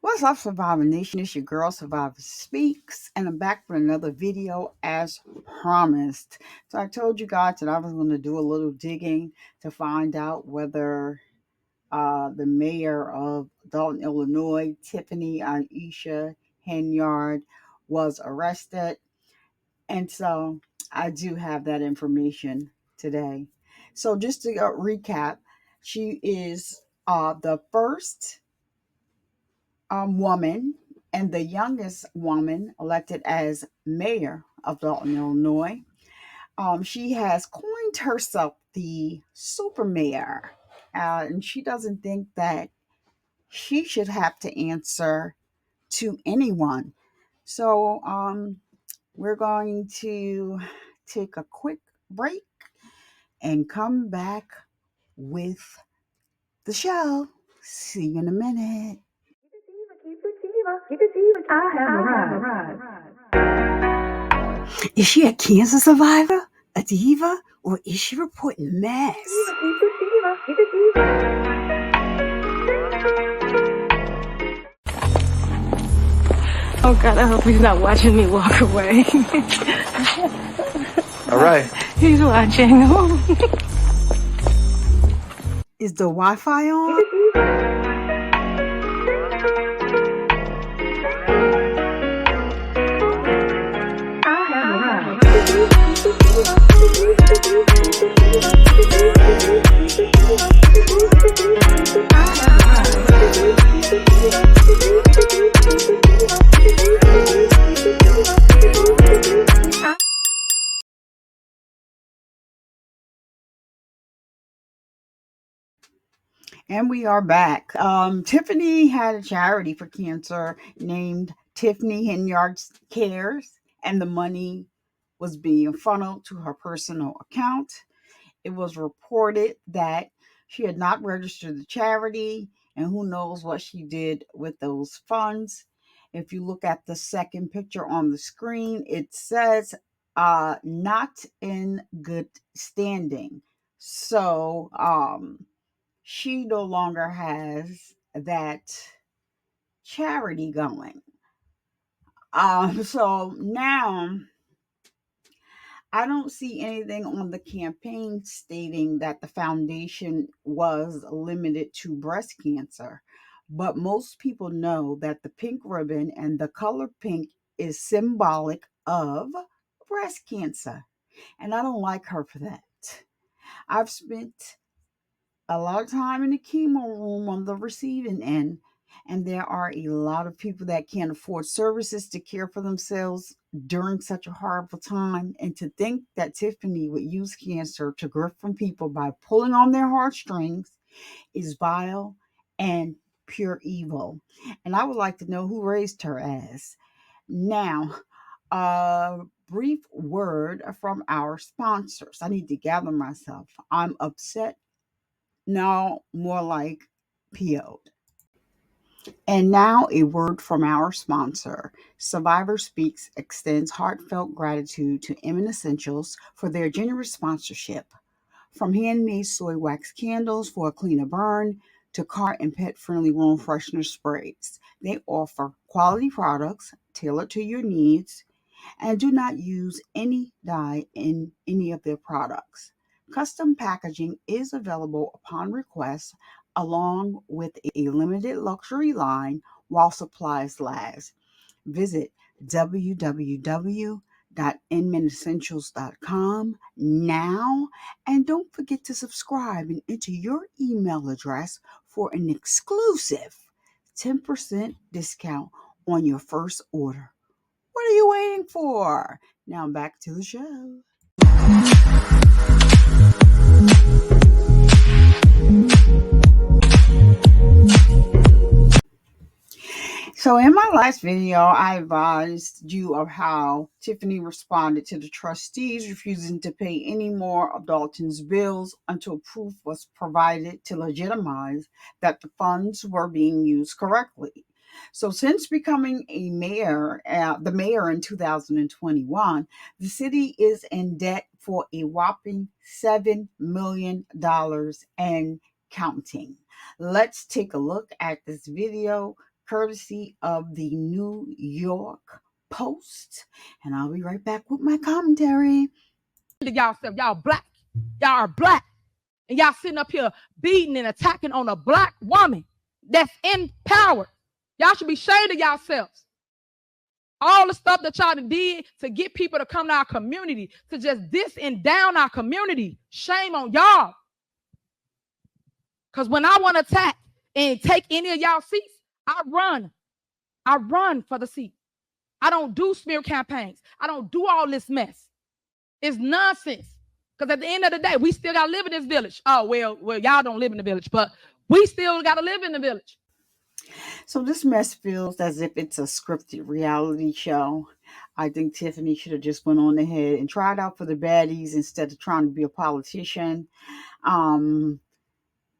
What's up, Survivor Nation? It's your girl, Survivor Speaks, and I'm back with another video as promised. So I told you guys that I was going to do a little digging to find out whether the mayor of Dalton, Illinois, Tiffany Ayesha Henyard, was arrested. And so I do have that information today. So just to recap, she is the first woman and the youngest woman elected as mayor of Dalton, Illinois. She has coined herself the super mayor, and she doesn't think that she should have to answer to anyone. So, we're going to take a quick break and come back with the show. See you in a minute. Is she a cancer survivor, a diva, or is she reporting mess? Oh God, I hope he's not watching me walk away. All right. He's watching. Is the Wi-Fi on? And we are back. Tiffany had a charity for cancer named Tiffany Ayesha Cares, and the money was being funneled to her personal account. It was reported that she had not registered the charity, and who knows what she did with those funds. If you look at the second picture on the screen, it says not in good standing. So, she no longer has that charity going. So now I don't see anything on the campaign stating that the foundation was limited to breast cancer. But most people know that the pink ribbon and the color pink is symbolic of breast cancer. And I don't like her for that. I've spent a lot of time in the chemo room on the receiving end, and there are a lot of people that can't afford services to care for themselves during such a horrible time. And to think that Tiffany would use cancer to grift from people by pulling on their heartstrings is vile and pure evil. And I would like to know who raised her ass. Now, a brief word from our sponsors. I need to gather myself. I'm upset, no, more like PO'd. And now a word from our sponsor. Survivor Speaks extends heartfelt gratitude to Emin Essentials for their generous sponsorship. From handmade soy wax candles for a cleaner burn to car and pet friendly room freshener sprays, they offer quality products tailored to your needs and do not use any dye in any of their products. Custom packaging is available upon request, along with a limited luxury line while supplies last. Visit www.inmanessentials.com now, and don't forget to subscribe and enter your email address for an exclusive 10% discount on your first order. What are you waiting for? Now back to the show. So in my last video, I advised you of how Tiffany responded to the trustees refusing to pay any more of Dalton's bills until proof was provided to legitimize that the funds were being used correctly. So since becoming the mayor in 2021, the city is in debt for a whopping $7 million and counting. Let's take a look at this video courtesy of the New York Post. And I'll be right back with my commentary. To y'all self, y'all black. Y'all are black. And y'all sitting up here beating and attacking on a black woman that's in power. Y'all should be ashamed of yourselves. All the stuff that y'all did to get people to come to our community, to just diss and down our community. Shame on y'all. Because when I want to attack and take any of y'all seats, I run. I run for the seat. I don't do smear campaigns. I don't do all this mess. It's nonsense. Because at the end of the day, we still got to live in this village. Oh, well, y'all don't live in the village, but we still got to live in the village. So this mess feels as if it's a scripted reality show. I think Tiffany should have just went on ahead and tried out for the baddies instead of trying to be a politician. Um,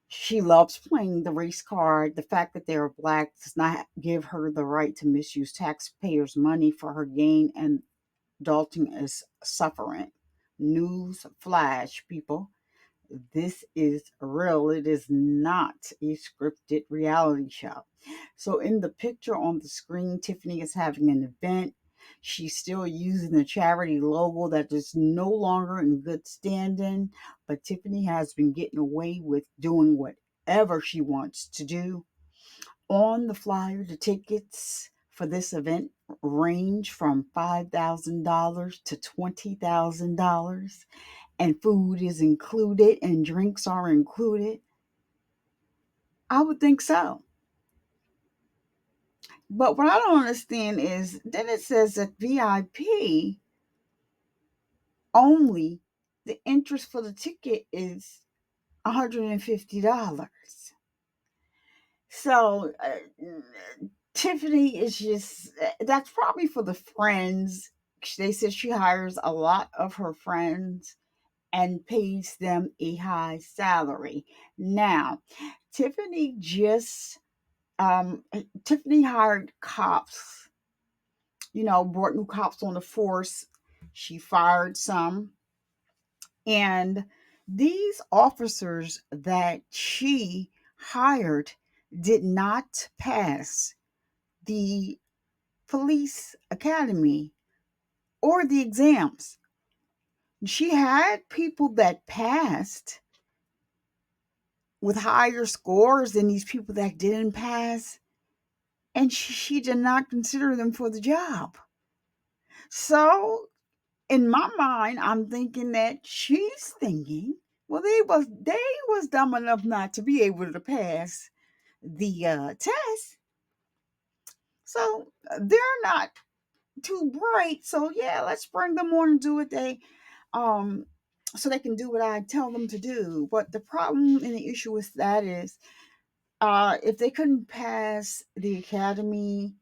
she loves playing the race card. The fact that they're black does not give her the right to misuse taxpayers' money for her gain, and Dalton is suffering. News flash, people. This is real. It is not a scripted reality show. So, in the picture on the screen, Tiffany is having an event. She's still using the charity logo that is no longer in good standing, but Tiffany has been getting away with doing whatever she wants to do. On the flyer, the tickets for this event range from $5,000 to $20,000, and food is included and drinks are included. I would think so. But what I don't understand is then it says that VIP only, the interest for the ticket is $150. So Tiffany is just, that's probably for the friends. They said she hires a lot of her friends and pays them a high salary. Now, Tiffany just Tiffany hired cops, brought new cops on the force. She fired some. And these officers that she hired did not pass the police academy or the exams. She had people that passed with higher scores than these people that didn't pass, and she did not consider them for the job. So in my mind, I'm thinking that she's thinking, well, they was dumb enough not to be able to pass the test, so they're not too bright. So yeah, let's bring them on and do what they um so they can do what I tell them to do. But the problem and the issue with that is, if they couldn't pass the academy,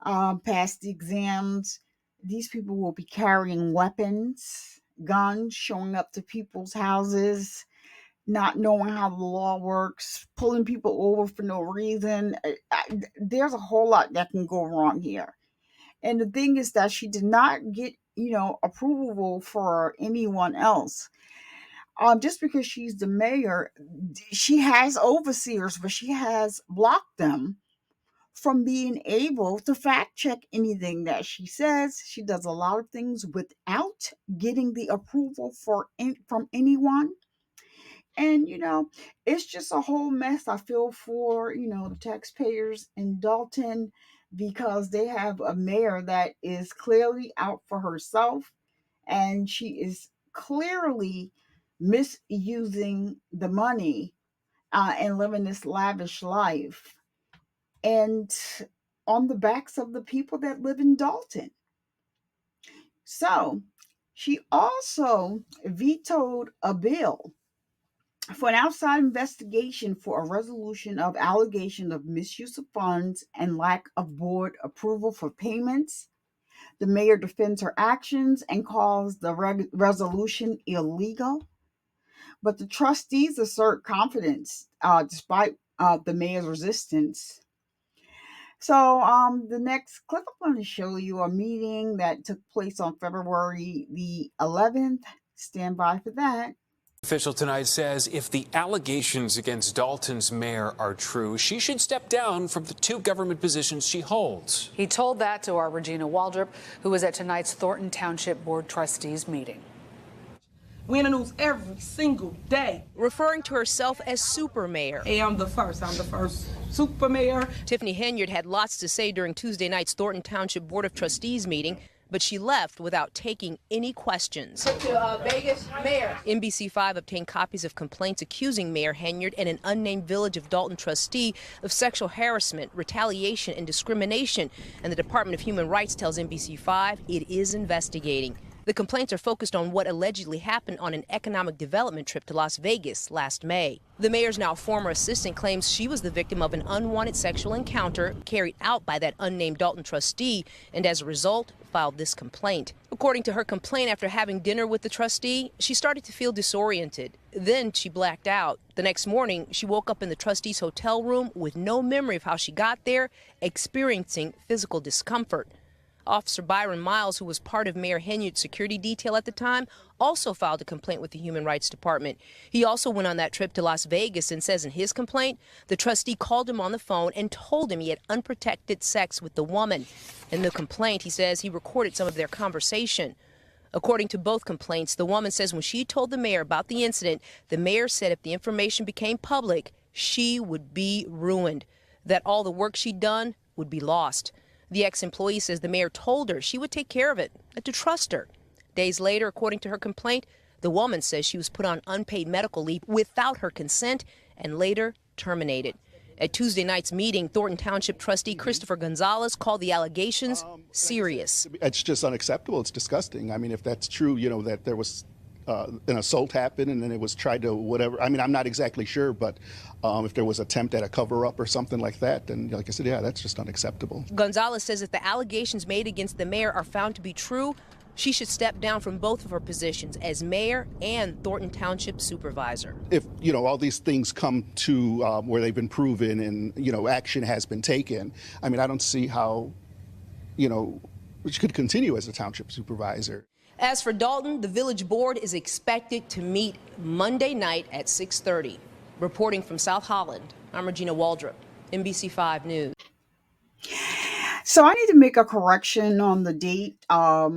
pass the exams, these people will be carrying weapons, guns, showing up to people's houses, not knowing how the law works, pulling people over for no reason. There's a whole lot that can go wrong here. And the thing is that she did not get, approval for anyone else. Just because she's the mayor, she has overseers, but she has blocked them from being able to fact check anything that she says. She does a lot of things without getting the approval from anyone. And it's just a whole mess. I feel for the taxpayers in Dalton, because they have a mayor that is clearly out for herself, and she is clearly misusing the money, and living this lavish life, and on the backs of the people that live in Dalton. So she also vetoed a bill for an outside investigation for a resolution of allegation of misuse of funds and lack of board approval for payments. The mayor defends her actions and calls the resolution illegal, but the trustees assert confidence, despite the mayor's resistance. So, the next clip I'm going to show you a meeting that took place on February the 11th. Stand by for that. Official tonight says if the allegations against Dalton's mayor are true, she should step down from the 2 government positions she holds. He told that to our Regina Waldrop, who was at tonight's Thornton Township Board Trustees meeting. We in the news every single day. Referring to herself as super mayor. Hey, I'm the first super mayor. Tiffany Henyard had lots to say during Tuesday night's Thornton Township Board of Trustees meeting, but she left without taking any questions. To Vegas mayor. NBC5 obtained copies of complaints accusing Mayor Henyard and an unnamed Village of Dalton trustee of sexual harassment, retaliation, and discrimination, and the Department of Human Rights tells NBC5 it is investigating. The complaints are focused on what allegedly happened on an economic development trip to Las Vegas last May. The mayor's now former assistant claims she was the victim of an unwanted sexual encounter carried out by that unnamed Dalton trustee, and as a result, filed this complaint. According to her complaint, after having dinner with the trustee, she started to feel disoriented. Then she blacked out. The next morning, she woke up in the trustee's hotel room with no memory of how she got there, experiencing physical discomfort. Officer Byron Miles, who was part of Mayor Henyard's security detail at the time, also filed a complaint with the Human Rights Department. He also went on that trip to Las Vegas and says in his complaint, the trustee called him on the phone and told him he had unprotected sex with the woman. In the complaint, he says he recorded some of their conversation. According to both complaints, the woman says when she told the mayor about the incident, the mayor said if the information became public, she would be ruined, that all the work she'd done would be lost. The ex-employee says the mayor told her she would take care of it and to trust her. Days later, according to her complaint, the woman says she was put on unpaid medical leave without her consent and later terminated. At Tuesday night's meeting, Thornton Township trustee Christopher Gonzalez called the allegations serious. It's just unacceptable. It's disgusting. I mean, if that's true, you know, that there was an assault happened and then it was tried to whatever. I mean, I'm not exactly sure, but if there was attempt at a cover-up or something like that, then like I said, yeah, that's just unacceptable. Gonzalez says if the allegations made against the mayor are found to be true, she should step down from both of her positions as mayor and Thornton Township supervisor. If, you know, all these things come to where they've been proven and, you know, action has been taken, I mean, I don't see how, you know, she could continue as a township supervisor. As for Dalton, the village board is expected to meet Monday night at 6:30. Reporting from South Holland, I'm Regina Waldrop, NBC5 News. So I need to make a correction on the date. The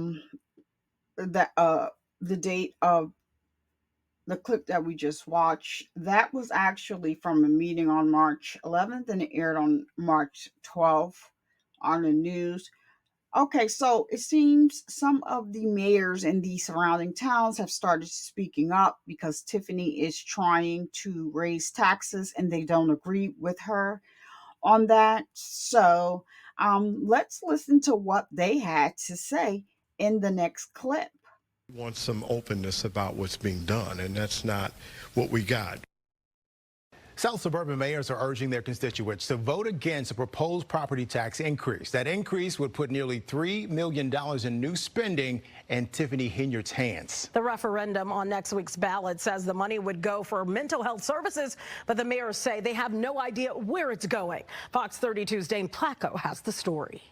date of the clip that we just watched. That was actually from a meeting on March 11th, and it aired on March 12th on the news. Okay, so it seems some of the mayors in the surrounding towns have started speaking up because Tiffany is trying to raise taxes and they don't agree with her on that. So let's listen to what they had to say in the next clip. We want some openness about what's being done, and that's not what we got. South suburban mayors are urging their constituents to vote against a proposed property tax increase. That increase would put nearly $3 million in new spending in Tiffany Henyard's hands. The referendum on next week's ballot says the money would go for mental health services, but the mayors say they have no idea where it's going. Fox 32's Dane Placco has the story.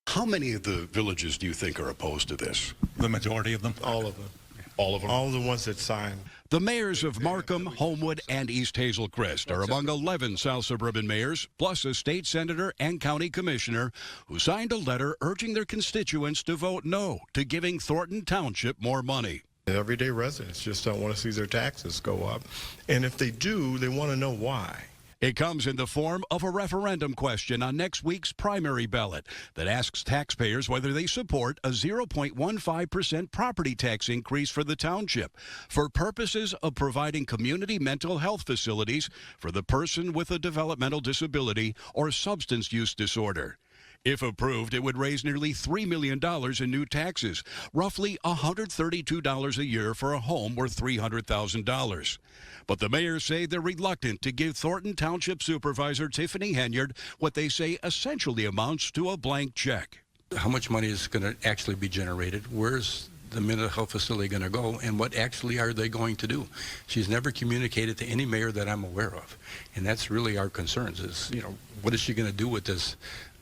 How many of the villages do you think are opposed to this? The majority of them. All of them. All of them? All the ones that signed. The mayors of Markham, Homewood, and East Hazel Crest are among 11 South suburban mayors, plus a state senator and county commissioner, who signed a letter urging their constituents to vote no to giving Thornton Township more money. Everyday residents just don't want to see their taxes go up. And if they do, they want to know why. It comes in the form of a referendum question on next week's primary ballot that asks taxpayers whether they support a 0.15% property tax increase for the township for purposes of providing community mental health facilities for the person with a developmental disability or substance use disorder. If approved, it would raise nearly $3 million in new taxes, roughly $132 a year for a home worth $300,000. But the mayors say they're reluctant to give Thornton Township Supervisor Tiffany Henyard what they say essentially amounts to a blank check. How much money is going to actually be generated? Where's the mental health facility going to go, and what actually are they going to do? She's never communicated to any mayor that I'm aware of, and that's really our concerns is, you know, what is she going to do with this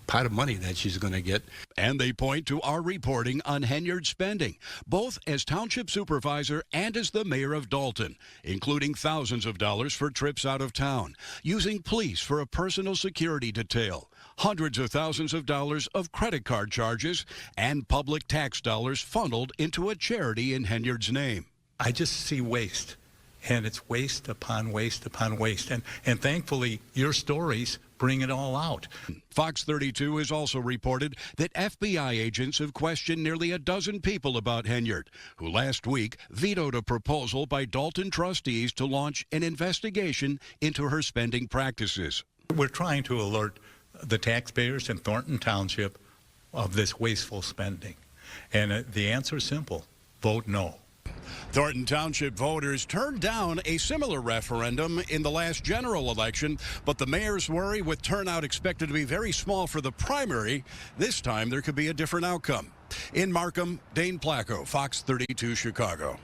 pot of money that she's going to get. And they point to our reporting on Henyard's spending, both as township supervisor and as the mayor of Dalton, including thousands of dollars for trips out of town, using police for a personal security detail, hundreds of thousands of dollars of credit card charges, and public tax dollars funneled into a charity in Henyard's name. I just see waste, and it's waste upon waste upon waste. And thankfully, your stories bring it all out. Fox 32 has also reported that FBI agents have questioned nearly a dozen people about Henyard, who last week vetoed a proposal by Dalton trustees to launch an investigation into her spending practices. We're trying to alert the taxpayers in Thornton Township of this wasteful spending. And the answer is simple: vote no. Thornton Township voters turned down a similar referendum in the last general election, but the mayor's worry, with turnout expected to be very small for the primary, this time there could be a different outcome. In Markham, Dane Placco, Fox 32 Chicago.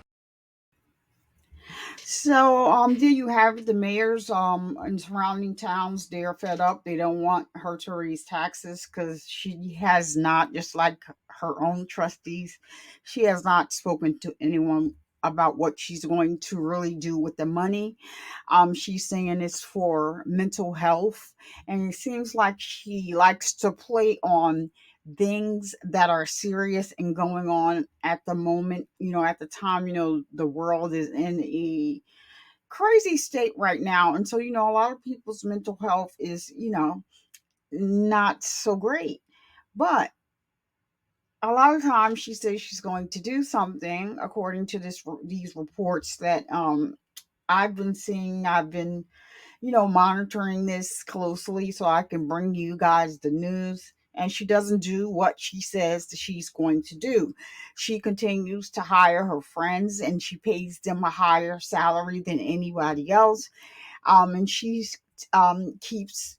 So, there you have it. The mayors in surrounding towns, they're fed up. They don't want her to raise taxes because she has not, just like her own trustees, she has not spoken to anyone about what she's going to really do with the money. She's saying it's for mental health, and it seems like she likes to play on things that are serious and going on at the moment. At the time, the world is in a crazy state right now. And so, a lot of people's mental health is, not so great. But a lot of times she says she's going to do something according to these reports that I've been seeing. I've been monitoring this closely so I can bring you guys the news. And she doesn't do what she says that she's going to do. She continues to hire her friends and she pays them a higher salary than anybody else. And she's keeps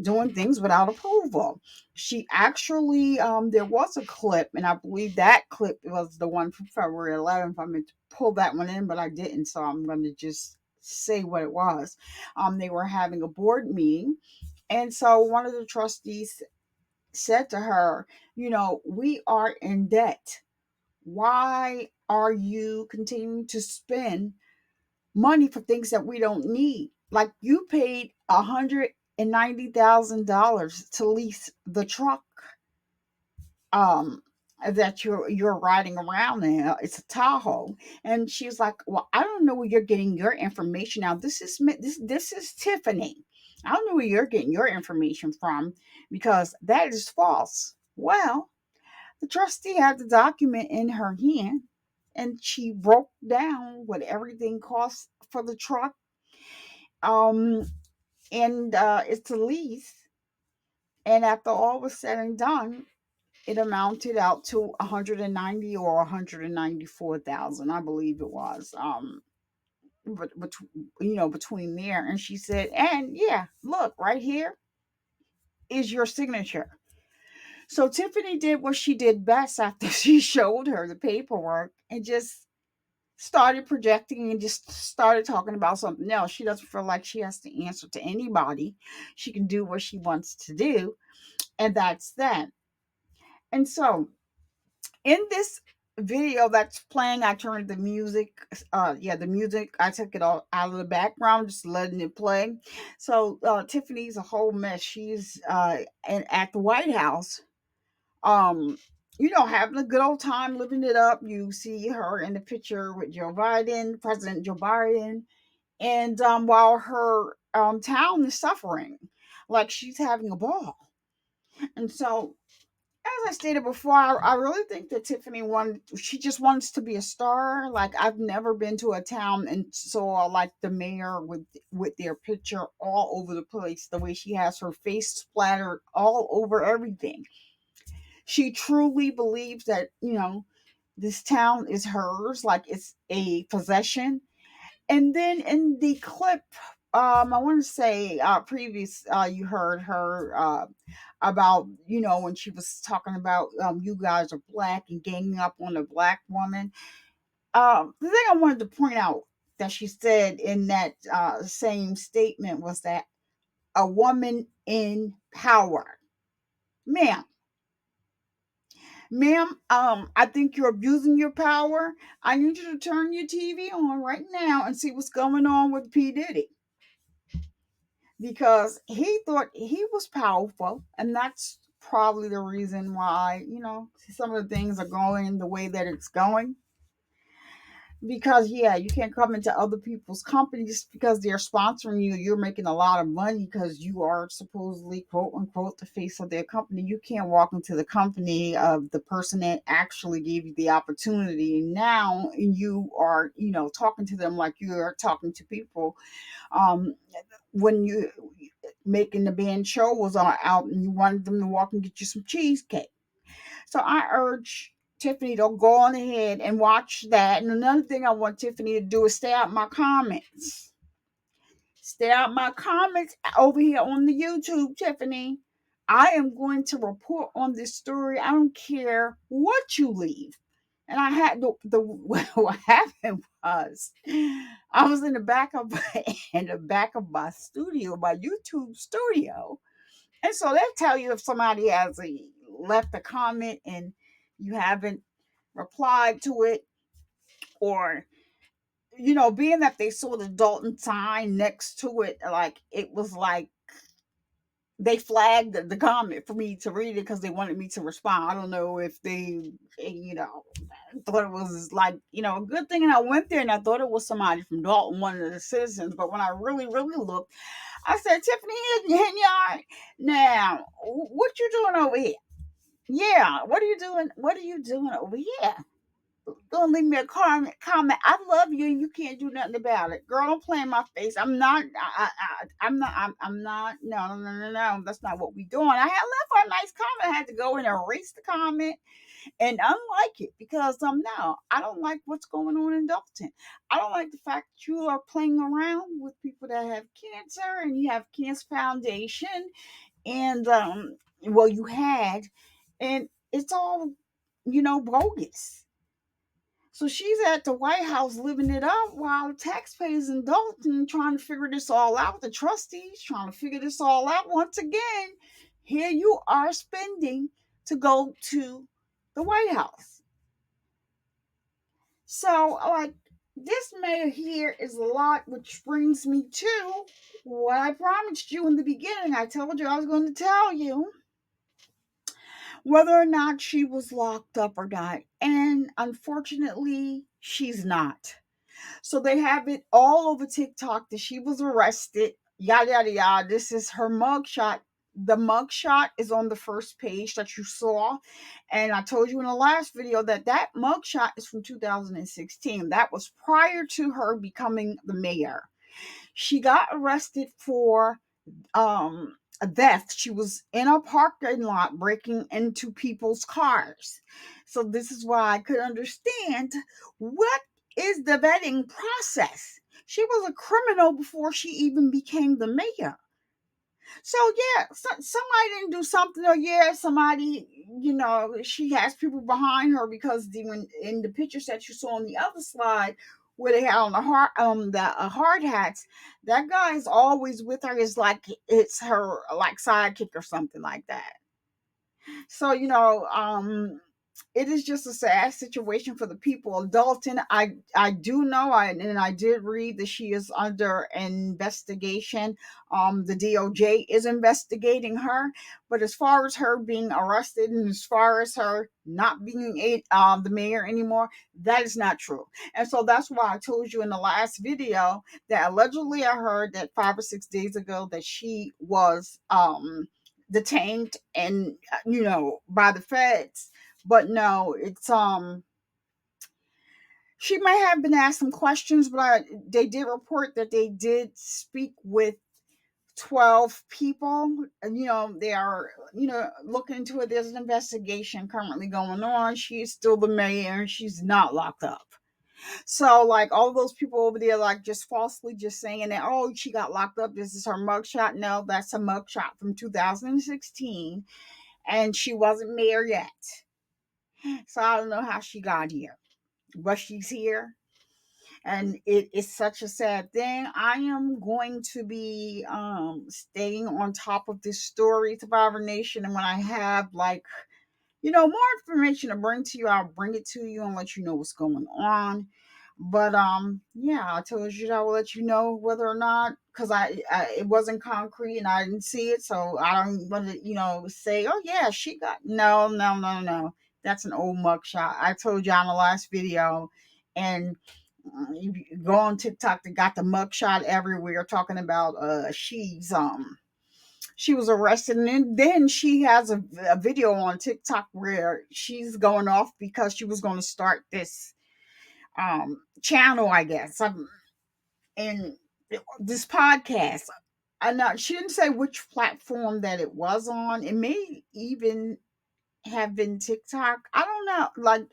doing things without approval. She actually there was a clip, and I believe that clip was the one from February 11th. I meant to pull that one in, but I didn't, so I'm going to just say what it was. They were having a board meeting, and so one of the trustees said to her, we are in debt. Why are you continuing to spend money for things that we don't need? Like, you paid $190,000 to lease the truck that you're riding around in. It's a Tahoe. And she's like, well, I don't know where you're getting your information. Now, this is Tiffany. I don't know where you're getting your information from, because that is false. Well, the trustee had the document in her hand, and she broke down what everything costs for the truck. Um, and it's a lease. And after all was said and done, it amounted out to 190 or 194,000, I believe it was. But between there, and she said, and yeah, look, right here is your signature. So Tiffany did what she did best after she showed her the paperwork, and just started projecting and just started talking about something else. She doesn't feel like she has to answer to anybody. She can do what she wants to do, and that's that. And so, in this video that's playing, I turned the music, the music, I took it all out of the background, just letting it play. So Tiffany's a whole mess. She's at the White House, having a good old time, living it up. You see her in the picture with Joe Biden, President Joe Biden, and while her town is suffering, like she's having a ball. And so, as I stated before, I really think that she just wants to be a star. Like, I've never been to a town and saw like the mayor with their picture all over the place, the way she has her face splattered all over everything. She truly believes that, this town is hers, like it's a possession. And then in the clip, I want to say previous, you heard her about, when she was talking about you guys are black and ganging up on a black woman. The thing I wanted to point out that she said in that same statement was that a woman in power. Ma'am, ma'am, I think you're abusing your power. I need you to turn your TV on right now and see what's going on with P. Diddy. Because he thought he was powerful, and that's probably the reason why, some of the things are going the way that it's going. Because yeah, you can't come into other people's companies because they're sponsoring you. You're making a lot of money because you are supposedly quote unquote the face of their company. You can't walk into the company of the person that actually gave you the opportunity. Now you are, talking to them like you are talking to people. When you making the band show was out and you wanted them to walk and get you some cheesecake. So I urge Tiffany to go on ahead and watch that. And another thing I want Tiffany to do is stay out my comments. Stay out my comments over here on the YouTube, Tiffany. I am going to report on this story. I don't care what you leave. And I had what happened was I was in the back of my studio, my YouTube studio, and so they tell you if somebody has left a comment and you haven't replied to it, or being that they saw the Dalton sign next to it, like it was like they flagged the comment for me to read it because they wanted me to respond. I don't know if they, thought it was like, a good thing. And I went there and I thought it was somebody from Dalton, one of the citizens. But when I really, really looked, I said, Tiffany Henyard, now, what you doing over here? Yeah, what are you doing? What are you doing over here? Don't leave me a comment. I love you, and you can't do nothing about it, girl. Don't play in my face. I'm not. I'm not. I'm not. No, no, no, no, no. That's not what we doing. I had left her a nice comment. I had to go and erase the comment and unlike it because no, I don't like what's going on in Dalton. I don't like the fact that you are playing around with people that have cancer, and you have Cancer Foundation, and well, you had, and it's all bogus. So she's at the White House living it up while the taxpayers in Dalton trying to figure this all out. The trustees trying to figure this all out. Once again, here you are spending to go to the White House. So, like, this mayor here is a lot, which brings me to what I promised you in the beginning. I told you I was going to tell you whether or not she was locked up or not. And unfortunately, she's not. So they have it all over TikTok that she was arrested, yada, yada, yada. This is her mugshot. The mugshot is on the first page that you saw. And I told you in the last video that mugshot is from 2016. That was prior to her becoming the mayor. She got arrested for a theft. She was in a parking lot breaking into people's cars. So this is why I could understand what is the vetting process. She was a criminal before she even became the mayor. So yeah, somebody didn't do something, or yeah, somebody, she has people behind her because when in the pictures that you saw on the other slide where they had on the hard hats, that guy is always with her. Is like it's her like sidekick or something like that. So it is just a sad situation for the people of Dalton. I do know, and I did read that she is under investigation. The DOJ is investigating her, but as far as her being arrested and as far as her not being the mayor anymore, that is not true. And so that's why I told you in the last video that allegedly I heard that 5 or 6 days ago that she was detained and by the feds. But no, it's she may have been asked some questions, but they did report that they did speak with 12 people. And they are looking into it. There's an investigation currently going on. She's still the mayor and she's not locked up. So like all those people over there, like just falsely just saying that, oh, she got locked up, this is her mugshot. No, that's a mugshot from 2016, and she wasn't mayor yet. So I don't know how she got here, but she's here. And it is such a sad thing. I am going to be staying on top of this story, Survivor Nation, and when I have more information to bring to you, I'll bring it to you and let you know what's going on. But yeah, I told you that I will let you know whether or not, because I it wasn't concrete and I didn't see it, so I don't want to say, oh yeah, she got no. That's an old mugshot. I told you on the last video, and you go on TikTok, they got the mugshot everywhere talking about she was arrested, and then she has a video on TikTok where she's going off because she was going to start this channel, I guess, and this podcast. She didn't say which platform that it was on. It may even have been TikTok. I don't know.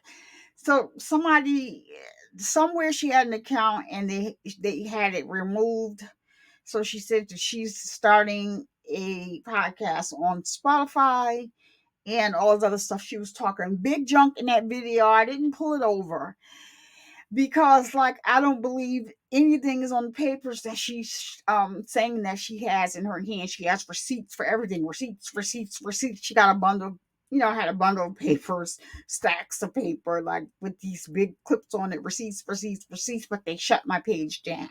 So somebody somewhere she had an account and they had it removed. So she said that she's starting a podcast on Spotify and all this other stuff. She was talking big junk in that video. I didn't pull it over because I don't believe anything is on the papers that she's saying that she has in her hand. She has receipts for everything. Receipts. She got a bundle, had a bundle of papers, stacks of paper, with these big clips on it, receipts, but they shut my page down.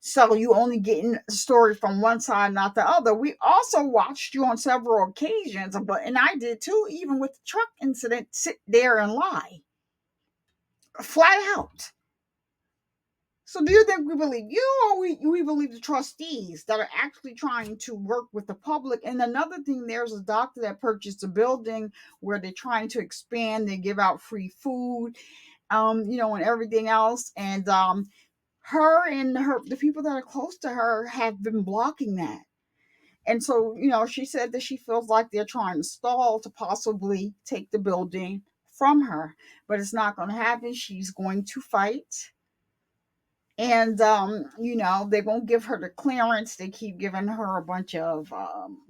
So you only getting a story from one side, not the other. We also watched you on several occasions, and I did too, even with the truck incident, sit there and lie. Flat out. So do you think we believe you, or we believe the trustees that are actually trying to work with the public? And another thing, there's a doctor that purchased a building where they're trying to expand. They give out free food, and everything else. And her and the people that are close to her have been blocking that. And so, she said that she feels like they're trying to stall to possibly take the building from her, but it's not going to happen. She's going to fight. And, they won't give her the clearance. They keep giving her a bunch of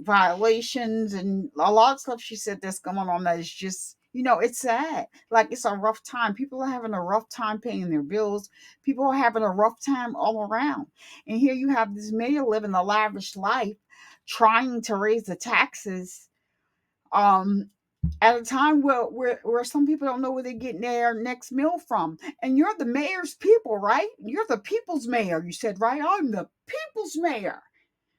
violations and a lot of stuff she said that's going on that is just, it's sad. It's a rough time. People are having a rough time paying their bills. People are having a rough time all around. And here you have this mayor living a lavish life, trying to raise the taxes at a time where some people don't know where they're getting their next meal from. And you're the mayor's people, right? You're the people's mayor. You said, right? I'm the people's mayor.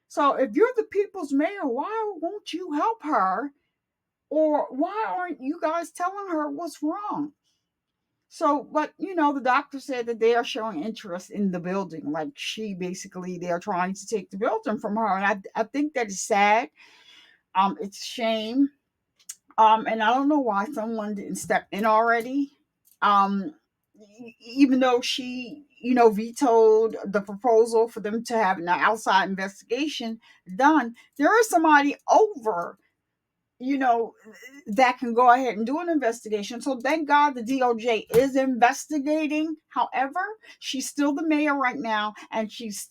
So if you're the people's mayor, why won't you help her? Or why aren't you guys telling her what's wrong? So, but the doctor said that they are showing interest in the building. They're trying to take the building from her. And I think that is sad. It's a shame. And I don't know why someone didn't step in already. Even though she, vetoed the proposal for them to have an outside investigation done, there is somebody over, that can go ahead and do an investigation. So thank God the DOJ is investigating. However, she's still the mayor right now, and she's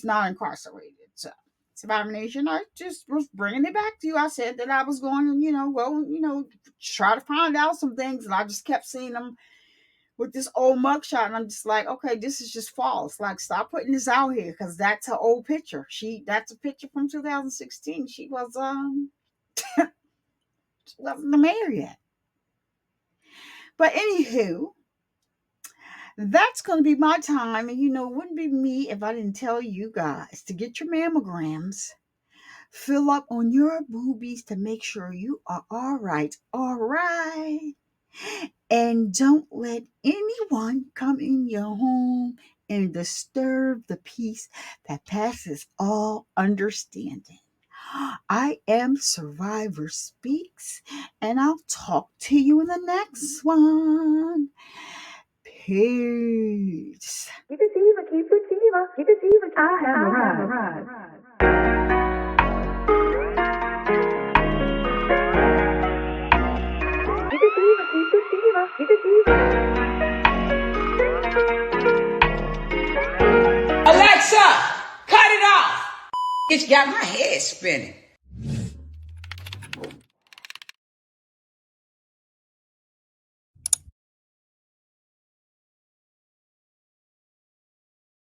not incarcerated. So Survivor Nation, I just was bringing it back to you. I said that I was going to, try to find out some things, and I just kept seeing them with this old mugshot, and I'm just like, okay, this is just false. Stop putting this out here, because that's her old picture. That's a picture from 2016. She was she wasn't the mayor yet. But anywho, that's going to be my time. And it wouldn't be me if I didn't tell you guys to get your mammograms, fill up on your boobies to make sure you are all right. And don't let anyone come in your home and disturb the peace that passes all understanding. I am Survivor Speaks, and I'll talk to you in the next one. Peace. Keep it diva, keep it diva, keep it diva. I have arrived. Keep it diva, keep it diva, keep it diva. Alexa, cut it off. It's got my head spinning.